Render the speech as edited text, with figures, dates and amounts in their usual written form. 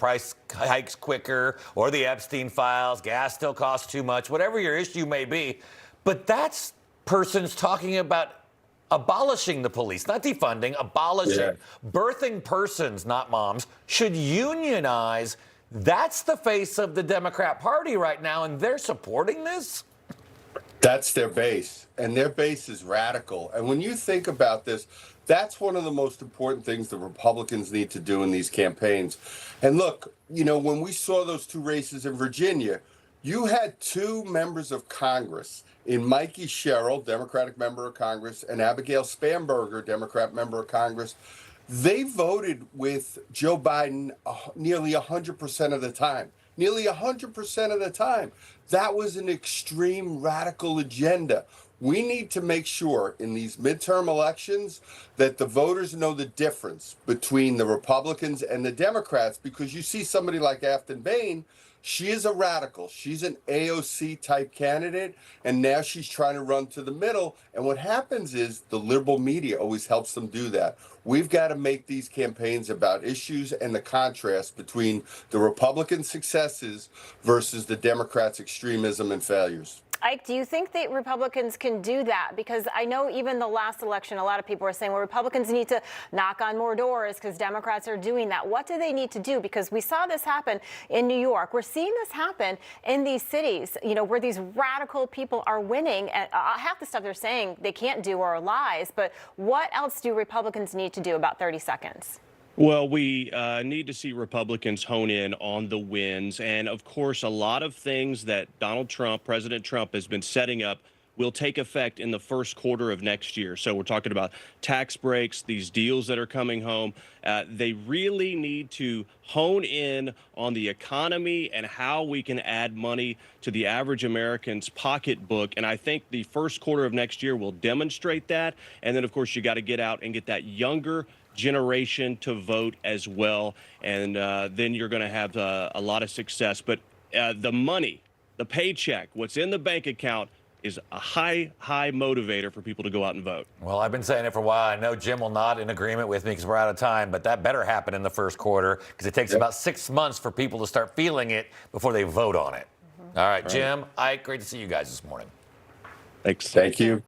price hikes quicker, or the Epstein files, gas still costs too much, whatever your issue may be. But that's persons talking about abolishing the police, not defunding, abolishing. Birthing persons, not moms, should unionize. That's the face of the Democrat Party right now, and they're supporting this? That's their base, and their base is radical. And when you think about this, that's one of the most important things the Republicans need to do in these campaigns. And look, you know, when we saw those two races in Virginia, you had two members of Congress in Mikey Sherrill, Democratic member of Congress, and Abigail Spanberger, Democrat member of Congress. They voted with Joe Biden nearly 100% of the time. Nearly 100% of the time. That was an extreme radical agenda. We need to make sure in these midterm elections that the voters know the difference between the Republicans and the Democrats, because you see somebody like Afton Bain, she is a radical. She's an AOC type candidate, and now she's trying to run to the middle. And what happens is the liberal media always helps them do that. We've got to make these campaigns about issues and the contrast between the Republican successes versus the Democrats' extremism and failures. Ike, do you think that Republicans can do that? Because I know even the last election, a lot of people were saying, well, Republicans need to knock on more doors because Democrats are doing that. What do they need to do? Because we saw this happen in New York. We're seeing this happen in these cities, you know, where these radical people are winning. And half the stuff they're saying they can't do are lies. But what else do Republicans need to do? About 30 seconds. Well, we need to see Republicans hone in on the wins. And, of course, a lot of things that President Trump, has been setting up will take effect in the first quarter of next year. So we're talking about tax breaks, these deals that are coming home. They really need to hone in on the economy and how we can add money to the average American's pocketbook. And I think the first quarter of next year will demonstrate that. And then, of course, you got to get out and get that younger generation to vote as well, and then you're going to have a lot of success. But the money, the paycheck, what's in the bank account is a high motivator for people to go out and vote. Well, I've been saying it for a while. I know Jim will not in agreement with me because we're out of time, but that better happen in the first quarter because it takes about 6 months for people to start feeling it before they vote on it. All right, Jim, Ike, great to see you guys this morning. Thanks. Thank you.